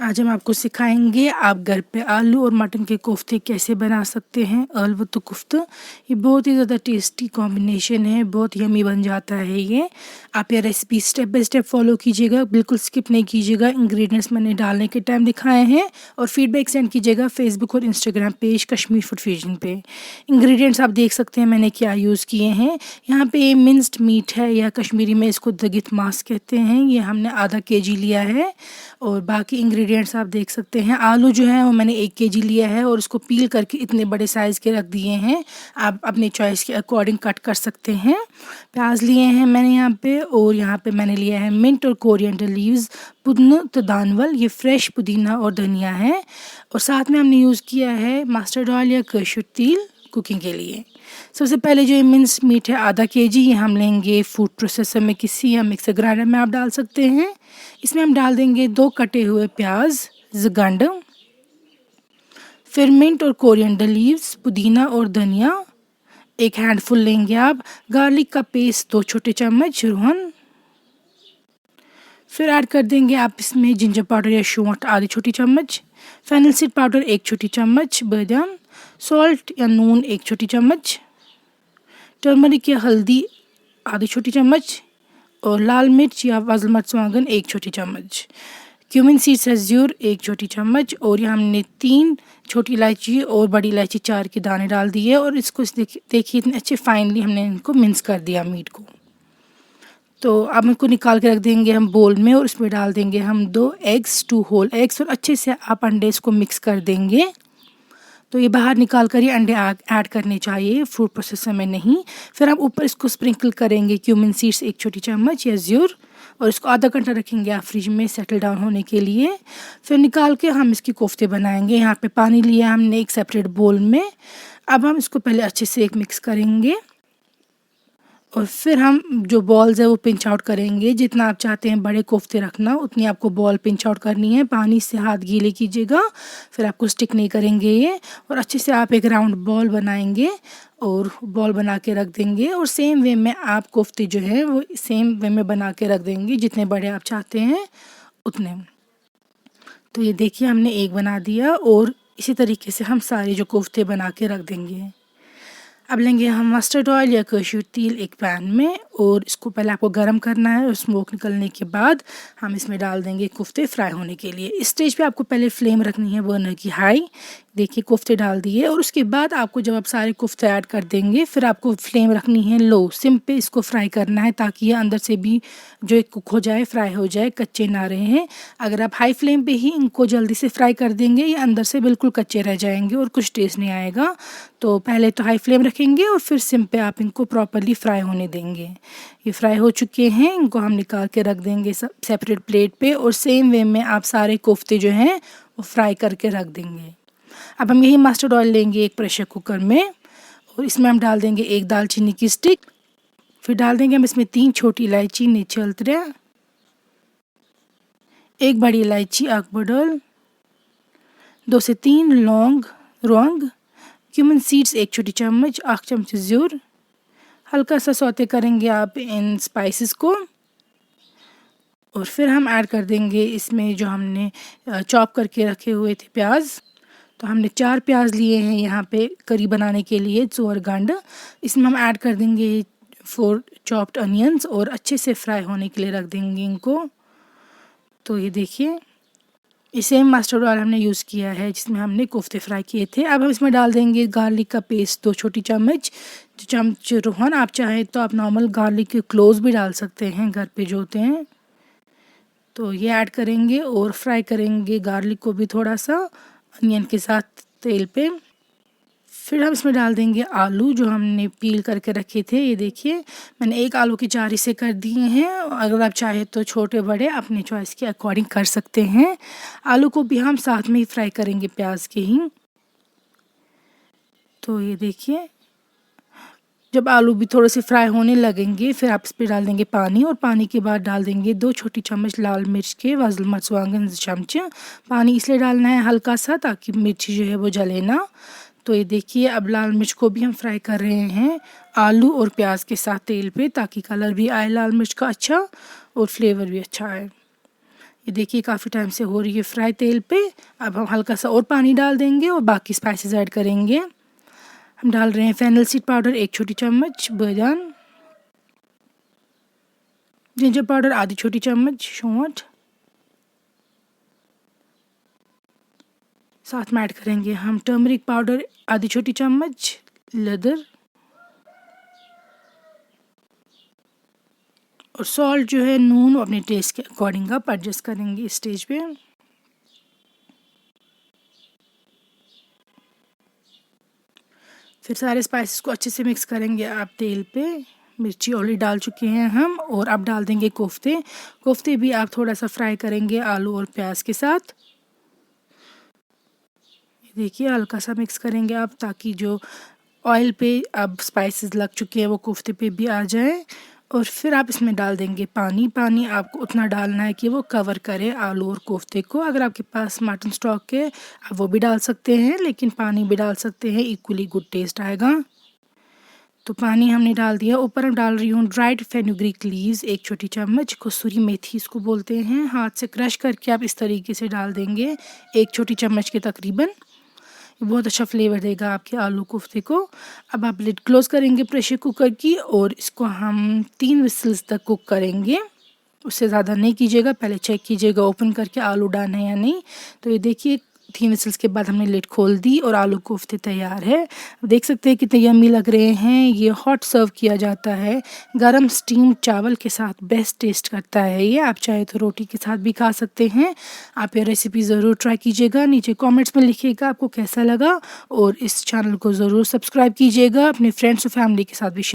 आज हम आपको सिखाएंगे आप घर पे आलू और मटन के कोफ्ते कैसे बना सकते हैं। आलू तो कोफ्ता ये बहुत ही ज़्यादा टेस्टी कॉम्बिनेशन है, बहुत यमी बन जाता है ये। आप ये recipe step by step follow कीजिएगा, बिल्कुल स्किप नहीं कीजिएगा। इंग्रेडिएंट्स मैंने डालने के टाइम दिखाए हैं और फीडबैक सेंड कीजिएगा फेसबुक और Instagram page Kashmir food fusion पे। इंग्रेडिएंट्स आप देख सकते हैं मैंने क्या यूज़ किए हैं। यहाँ पे मिंस्ड मीट है या कश्मीरी में इसको दगित मांस कहते हैं, ये हमने आधा केजी लिया है। और बाकी इंग्रेडिएंट्स आप देख सकते हैं। आलू जो है वो मैंने 1 केजी लिया है और उसको पील करके इतने बड़े साइज़ के रख दिए हैं। आप अपने चॉइस के अकॉर्डिंग कट कर सकते हैं। प्याज लिए हैं मैंने यहाँ पे, और यहाँ पे मैंने लिया है मिंट और कोरिएंडर लीव्स, पुदीना तो दानवल, ये फ्रेश पुदीना और धनिया है। और साथ में हमने यूज़ किया है मस्टर्ड ऑयल या कसूर तेल कुकिंग के लिए। सबसे पहले जो ये मिन्स मीट है आधा केजी, ये हम लेंगे फूड प्रोसेसर में, किसी या मिक्सर ग्राइंडर में आप डाल सकते हैं। इसमें हम डाल देंगे 2 कटे हुए प्याज ज़गंड, फिर मिंट और कोरिएंडर लीव्स, पुदीना और धनिया 1 हैंडफुल लेंगे आप। गार्लिक का पेस्ट 2 छोटे चम्मच रोहन। फिर ऐड कर देंगे आप इसमें जिंजर पाउडर या शौंठ आधी छोटी चम्मच, फेनल सीड पाउडर 1 छोटी चम्मच, बादाम, सॉल्ट या नून 1 छोटी चम्मच, टर्मरिक या हल्दी आधी छोटी चम्मच, और लाल मिर्च या वज़ल मर्चांगन 1 छोटी चम्मच, क्यूमिन सीड्स अज़ूर 1 छोटी चम्मच। और यहाँ हमने 3 छोटी इलायची और बड़ी इलायची 4 के दाने डाल दिए और इसको देखिए इतने अच्छे फाइनली हमने इनको मिक्स कर दिया मीट को। तो अब इनको निकाल के रख देंगे हम बोल में, और इसमें डाल देंगे हम 2 एग्स, 2 होल एग्स, और अच्छे से आप अंडे इसको मिक्स कर देंगे। तो ये बाहर निकाल कर ही अंडे ऐड करने चाहिए, फूड प्रोसेसर में नहीं। फिर हम ऊपर इसको स्प्रिंकल करेंगे क्यूमिन सीड्स 1 छोटी चम्मच या ज़रूर, और इसको आधा घंटा रखेंगे आप फ्रिज में सेटल डाउन होने के लिए। फिर निकाल के हम इसकी कोफ्ते बनाएंगे। यहाँ पे पानी लिया हमने एक सेपरेट बोल में। अब हम इसको पहले अच्छे से एक मिक्स करेंगे और फिर हम जो बॉल्स है वो पिंच आउट करेंगे। जितना आप चाहते हैं बड़े कोफ्ते रखना उतनी आपको बॉल पिंच आउट करनी है। पानी से हाथ गीले कीजिएगा, फिर आपको स्टिक नहीं करेंगे ये। और अच्छे से आप एक राउंड बॉल बनाएंगे और बॉल बना के रख देंगे। और सेम वे में आप कोफ्ते जो है वो सेम वे में बना के रख देंगे, जितने बड़े आप चाहते हैं उतने। तो ये देखिए हमने एक बना दिया, और इसी तरीके से हम सारे जो कोफ्ते बना के रख देंगे। अब लेंगे हम मस्टर्ड ऑयल या कसूर तेल एक पैन में, और इसको पहले आपको गर्म करना है। और स्मोक निकलने के बाद हम इसमें डाल देंगे कोफ्ते फ्राई होने के लिए। इस स्टेज पे आपको पहले फ्लेम रखनी है बर्नर की हाई। देखिए कोफ्ते डाल दिए, और उसके बाद आपको जब आप सारे कोफ्ते ऐड कर देंगे फिर आपको फ्लेम रखनी है लो। सिम पे इसको फ्राई करना है ताकि ये अंदर से भी जो एक कुक हो जाए, फ्राई हो जाए, कच्चे ना रहे। अगर आप हाई फ्लेम पे ही इनको जल्दी से फ्राई कर देंगे ये अंदर से बिल्कुल कच्चे रह जाएंगे और कुछ टेस्ट नहीं आएगा। तो पहले तो हाई फ्लेम रखेंगे और फिर सिम पे आप इनको प्रॉपरली फ्राई होने देंगे। ये फ्राई हो चुके हैं, इनको हम निकाल के रख देंगे सब सेपरेट प्लेट पे। और सेम वे में आप सारे कोफ्ते जो हैं वो फ्राई करके रख देंगे। अब हम यही मस्टर्ड ऑयल लेंगे एक प्रेशर कुकर में, और इसमें हम डाल देंगे 1 दालचीनी की स्टिक। फिर डाल देंगे हम इसमें 3 छोटी इलायची नीचे उतरे, 1 बड़ी इलायची अकबडल, 2 से 3 लौंग रोंग, क्यूमिन सीड्स 1 छोटी चम्मच, 8 चम्मच ज़रूर। हल्का सा सौते करेंगे आप इन स्पाइसेस को, और फिर हम ऐड कर देंगे इसमें जो हमने चॉप करके रखे हुए थे प्याज। तो हमने 4 प्याज लिए हैं यहाँ पे करी बनाने के लिए, चोर गंड। इसमें हम ऐड कर देंगे 4 चॉप्ड अनियंस और अच्छे से फ्राई होने के लिए रख देंगे इनको। तो ये देखिए इसे मस्टर्ड ऑयल हमने यूज़ किया है जिसमें हमने कोफ्ते फ्राई किए थे। अब हम इसमें डाल देंगे गार्लिक का पेस्ट 2 छोटी चम्मच, चम्मच रोहन। आप चाहें तो आप नॉर्मल गार्लिक के क्लोव्स भी डाल सकते हैं घर पे जो होते हैं। तो ये ऐड करेंगे और फ्राई करेंगे गार्लिक को भी थोड़ा सा अनियन के साथ तेल पे। फिर हम इसमें डाल देंगे आलू जो हमने पील करके रखे थे। ये देखिए मैंने 1 आलू की 4 हिस्से कर दिए हैं। अगर आप चाहे तो छोटे बड़े अपने चॉइस के अकॉर्डिंग कर सकते हैं। आलू को भी हम साथ में ही फ्राई करेंगे प्याज के ही। तो ये देखिए जब आलू भी थोड़े से फ्राई होने लगेंगे फिर आप इस पर डाल देंगे पानी, और पानी के बाद डाल देंगे 2 छोटी चम्मच लाल मिर्च के, वज़ल मर्चांगन चमच। पानी इसलिए डालना है हल्का सा ताकि मिर्ची जो है वो जले ना। तो ये देखिए अब लाल मिर्च को भी हम फ्राई कर रहे हैं आलू और प्याज के साथ तेल पे, ताकि कलर भी आए लाल मिर्च का अच्छा और फ्लेवर भी अच्छा आए। ये देखिए काफ़ी टाइम से हो रही है फ्राई तेल पे। अब हम हल्का सा और पानी डाल देंगे और बाकी स्पाइसेस ऐड करेंगे। हम डाल रहे हैं फेनल सीड पाउडर 1 छोटी चम्मच, बादाम, जिंजर पाउडर आधी छोटी चम्मच, सौंठ, साथ में ऐड करेंगे हम टर्मरिक पाउडर आधी छोटी चम्मच, लेदर और सॉल्ट जो है नून अपने टेस्ट के अकॉर्डिंग आप एडजस्ट करेंगे इस स्टेज पे। फिर सारे स्पाइसेस को अच्छे से मिक्स करेंगे आप तेल पे। मिर्ची ऑलरेडी डाल चुके हैं हम और अब डाल देंगे कोफ्ते। कोफ्ते भी आप थोड़ा सा फ्राई करेंगे आलू और प्याज के साथ। देखिए हल्का सा मिक्स करेंगे आप ताकि जो ऑयल पे अब स्पाइसेस लग चुके हैं वो कोफ्ते पे भी आ जाए। और फिर आप इसमें डाल देंगे पानी। पानी आपको उतना डालना है कि वो कवर करे आलू और कोफ्ते को। अगर आपके पास मटन स्टॉक है आप वो भी डाल सकते हैं, लेकिन पानी भी डाल सकते हैं, इक्वली गुड टेस्ट आएगा। तो पानी हमने डाल दिया। ऊपर हम डाल रही हूँ ड्राइड फेनुग्रीक लीव्स 1 छोटी चम्मच, कसूरी मेथी इसको बोलते हैं। हाथ से क्रश करके आप इस तरीके से डाल देंगे 1 छोटी चम्मच के तकरीबन। बहुत अच्छा फ्लेवर देगा आपके आलू कोफ्ते को। अब आप लिड क्लोज करेंगे प्रेशर कुकर की और इसको हम 3 विसल्स तक कुक करेंगे। उससे ज़्यादा नहीं कीजिएगा, पहले चेक कीजिएगा ओपन करके आलू डन है या नहीं। तो ये देखिए 3 विसल्स के बाद हमने लिड खोल दी और आलू कोफ्ते तैयार है। देख सकते हैं कितने यम्मी लग रहे हैं। ये हॉट सर्व किया जाता है गरम स्टीम चावल के साथ, बेस्ट टेस्ट करता है ये। आप चाहे तो रोटी के साथ भी खा सकते हैं। आप ये रेसिपी ज़रूर ट्राई कीजिएगा। नीचे कमेंट्स में लिखिएगा आपको कैसा लगा और इस चैनल को ज़रूर सब्सक्राइब कीजिएगा। अपने फ्रेंड्स और फैमिली के साथ भी